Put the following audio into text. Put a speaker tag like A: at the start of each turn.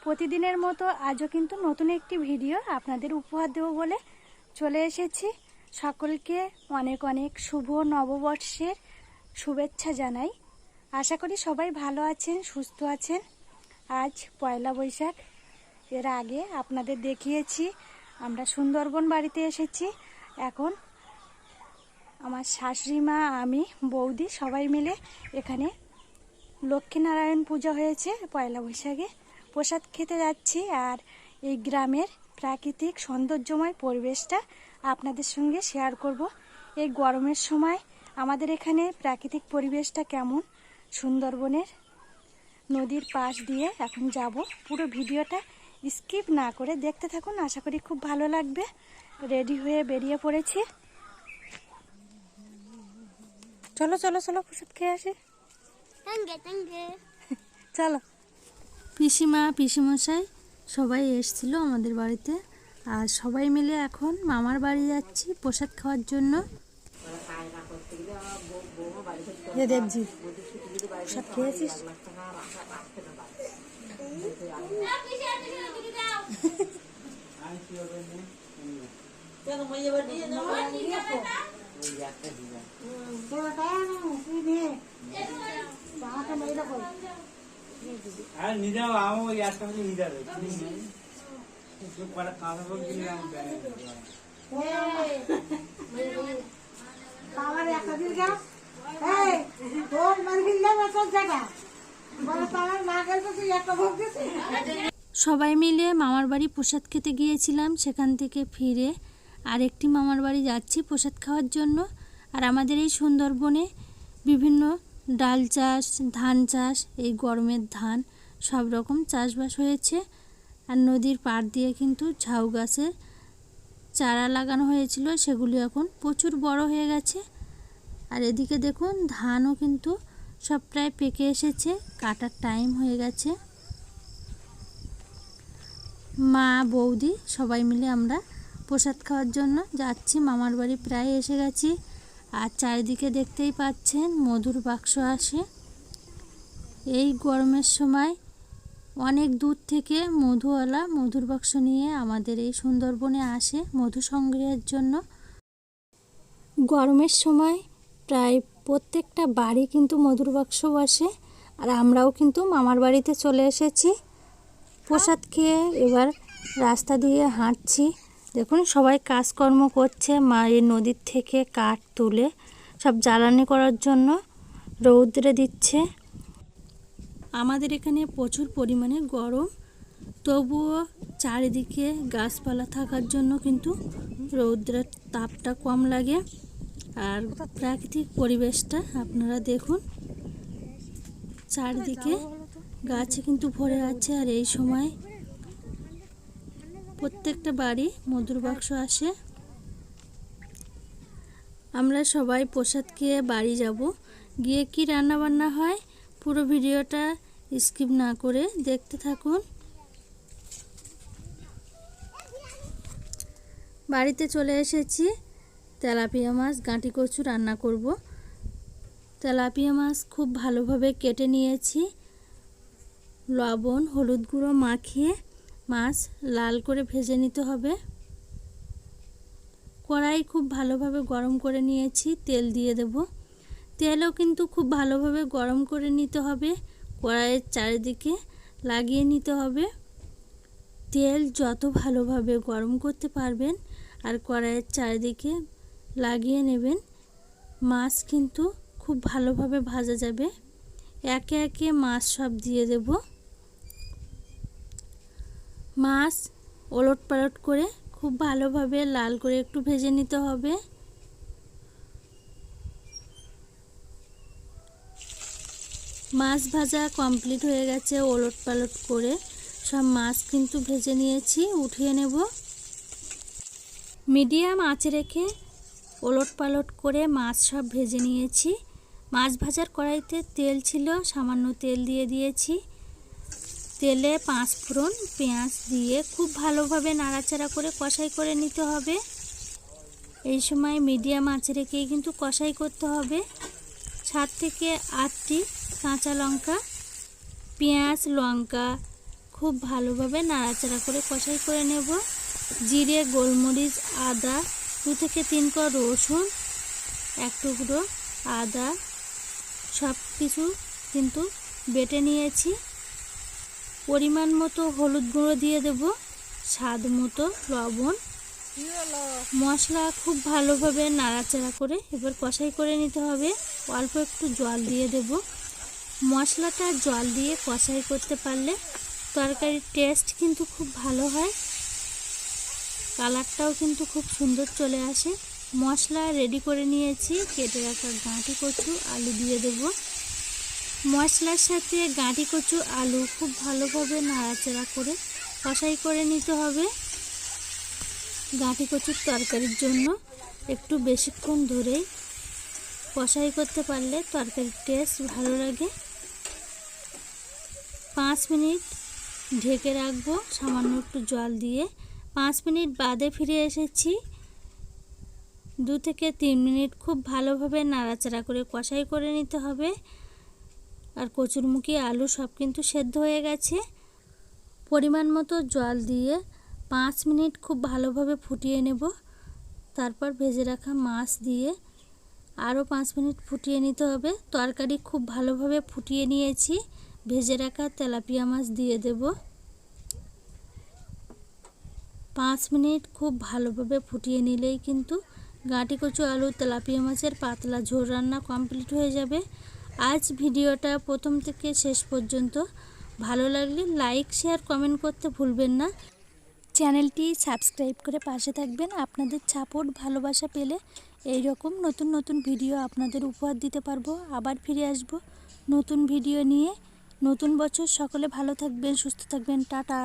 A: প্রতিদিনের মতো আজও কিন্তু নতুন একটি ভিডিও আপনাদের উপহার দেব বলে চলে এসেছি। সকলকে অনেক অনেক শুভ নববর্ষের শুভেচ্ছা জানাই। আশা করি সবাই ভালো আছেন, সুস্থ আছেন। আজ পয়লা বৈশাখ। এর আগে আপনাদের দেখিয়েছি আমরা সুন্দরবন বাড়িতে এসেছি। এখন আমার শাশুড়ি মা, আমি, বৌদি সবাই মিলে এখানে লক্ষ্মীনারায়ণ পূজা হয়েছে পয়লা বৈশাখে, প্রসাদ খেতে যাচ্ছি। আর এই গ্রামের প্রাকৃতিক সৌন্দর্যময় পরিবেশটা আপনাদের সঙ্গে শেয়ার করব। এই গরমের সময় আমাদের এখানে প্রাকৃতিক পরিবেশটা কেমন, সুন্দরবনের নদীর পাশ দিয়ে এখন যাব। পুরো ভিডিওটা স্কিপ না করে দেখতে থাকুন, আশা করি খুব ভালো লাগবে। রেডি হয়ে বেরিয়ে পড়েছি। চলো চলো চলো প্রসাদ খেয়ে আসি। চলো। পিসিমা, পিসিমশাই সবাই এসেছিল আমাদের বাড়িতে, আর সবাই মিলে এখন মামার বাড়ি যাচ্ছি প্রসাদ খাওয়ার জন্য। দেখছি প্রসাদ খেয়েছিস? সবাই মিলে মামার বাড়ি প্রসাদ খেতে গিয়েছিলাম। সেখান থেকে ফিরে আরেকটি মামার বাড়ি যাচ্ছি প্রসাদ খাওয়ার জন্য। আর আমাদের এই সুন্দরবনে বিভিন্ন ডাল চাষ, ধান চাষ, এই গরমের ধান সব রকম চাষবাস হয়েছে। আর নদীর পাড় দিয়ে কিন্তু ঝাউ গাছের চারা লাগানো হয়েছিল, সেগুলি এখন প্রচুর বড় হয়ে গেছে। আর এদিকে দেখুন ধানও কিন্তু সব প্রায় পেকে এসেছে, কাটার টাইম হয়ে গেছে। মা, বৌদি সবাই মিলে আমরা প্রসাদ খাওয়ার জন্য যাচ্ছি মামার বাড়ি, প্রায় এসে গেছি। আর চারিদিকে দেখতেই পাচ্ছেন মধুর বাক্স আসে। এই গরমের সময় অনেক দূর থেকে মধুওয়ালা মধুর বাক্স নিয়ে আমাদের এই সুন্দরবনে আসে মধু সংগ্রহের জন্য। গরমের সময় প্রায় প্রত্যেকটা বাড়ি কিন্তু মধুর বাক্স বসে। আর আমরাও কিন্তু মামার বাড়িতে চলে এসেছি প্রসাদ খেয়ে। এবার রাস্তা দিয়ে হাঁটছি। দেখুন সবাই কাজকর্ম করছে, মায়ের নদীর থেকে কাঠ তুলে সব জ্বালানি করার জন্য রৌদ্রে দিচ্ছে। আমাদের এখানে প্রচুর পরিমাণে গরম, তবুও চারিদিকে গাছপালা থাকার জন্য কিন্তু রৌদ্রের তাপটা কম লাগে। আর প্রাকৃতিক পরিবেশটা আপনারা দেখুন, চারিদিকে গাছে কিন্তু ভরে আছে। আর এই সময় প্রত্যেকটা বাড়ি মধুর বাক্স আসে। আমরা সবাই প্রসাদ খেয়ে বাড়ি যাব। গিয়ে কি রান্না বান্না হয় পুরো ভিডিওটা স্কিপ না করে দেখতে থাকুন। বাড়িতে চলে এসেছি। তেলাপিয়া মাছ, গাঁটি কচু রান্না করব। তেলাপিয়া মাছ খুব ভালোভাবে কেটে নিয়েছি। লবণ, হলুদ গুঁড়ো মাখিয়ে মাছ লাল করে ভেজে নিতে হবে। কড়াই খুব ভালোভাবে গরম করে নিয়েছি, তেল দিয়ে দেব। তেলও কিন্তু খুব ভালোভাবে গরম করে নিতে হবে, কড়াইয়ের চারিদিকে লাগিয়ে নিতে হবে। তেল যত ভালোভাবে গরম করতে পারবেন আর কড়াইয়ের চারিদিকে লাগিয়ে নেবেন, মাছ কিন্তু খুব ভালোভাবে ভাজা যাবে। একে একে মাছ সব দিয়ে দেব। মাছ ওলট পালট করে খুব ভালোভাবে লাল করে একটু ভেজে নিতে হবে। মাছ ভাজা কমপ্লিট হয়ে গেছে। ওলট পালট করে সব মাছ কিন্তু ভেজে নিয়েছি, উঠিয়ে নেব। মিডিয়াম আঁচে রেখে ওলট পালট করে মাছ সব ভেজে নিয়েছি। মাছ ভাজার কড়াইতে তেল ছিল, সামান্য তেল দিয়ে দিয়েছি। তেলে 5 ফোড়ন, পেঁয়াজ দিয়ে খুব ভালোভাবে নাড়াচাড়া করে কষাই করে নিতে হবে। এই সময় মিডিয়াম আঁচে রেখেই কিন্তু কষাই করতে হবে। 7 থেকে 8টি কাঁচা লঙ্কা, পেঁয়াজ, লঙ্কা,
B: খুব ভালোভাবে নাড়াচাড়া করে কষাই করে নেব। জিরে, গোলমরিচ, আদা, 2 থেকে 3 কোয়া রসুন, 1 টুকরো আদা সব কিছু কিন্তু বেটে নিয়েছি। পরিমাণ মতো হলুদ গুঁড়ো দিয়ে দেব, স্বাদ মতো লবণ। মশলা খুব ভালোভাবে নাড়াচাড়া করে এবার কষাই করে নিতে হবে। অল্প একটু জল দিয়ে দেব। মশলাটা জল দিয়ে কষাই করতে পারলে তরকারির টেস্ট কিন্তু খুব ভালো হয়, কালারটাও কিন্তু খুব সুন্দর চলে আসে। মশলা রেডি করে নিয়েছি। কেটে রাখা গাঁটি কচু আলু দিয়ে দেব। মশলার সাথে গাঁটি কচু আলু খুব ভালোভাবে নাড়াচাড়া করে কষাই করে নিতে হবে। গাঁটি কচুর তরকারির জন্য একটু বেশিক্ষণ ধরেই কষাই করতে পারলে তরকারির টেস্ট ভালো লাগে। 5 মিনিট ঢেকে রাখবো সামান্য একটু জল দিয়ে। 5 মিনিট বাদে ফিরে এসেছি। 2 থেকে 3 মিনিট খুব ভালোভাবে নাড়াচাড়া করে কষাই করে নিতে হবে। আর কচুরমুখী আলু সব কিন্তু সেদ্ধ হয়ে গেছে। পরিমাণ মতো জল দিয়ে 5 মিনিট খুব ভালোভাবে ফুটিয়ে নেব। তারপর ভেজে রাখা মাছ দিয়ে আরও 5 মিনিট ফুটিয়ে নিতে হবে। তরকারি খুব ভালোভাবে ফুটিয়ে নিয়েছি। ভেজে রাখা তেলাপিয়া মাছ দিয়ে দেব। 5 মিনিট খুব ভালোভাবে ফুটিয়ে নিলেই কিন্তু গাঁটি কচু আলু তেলাপিয়া মাছের পাতলা ঝোল রান্না কমপ্লিট হয়ে যাবে। আজ ভিডিওটা প্রথম থেকে শেষ পর্যন্ত ভালো লাগলে লাইক, শেয়ার, কমেন্ট করতে ভুলবেন না।
A: চ্যানেলটি সাবস্ক্রাইব করে পাশে থাকবেন। আপনাদের সাপোর্ট ভালোবাসা পেলে এই রকম নতুন নতুন ভিডিও আপনাদের উপহার দিতে পারবো। আবার ফিরে আসব নতুন ভিডিও নিয়ে। নতুন বছর সকলে ভালো থাকবেন, সুস্থ থাকবেন। টাটা।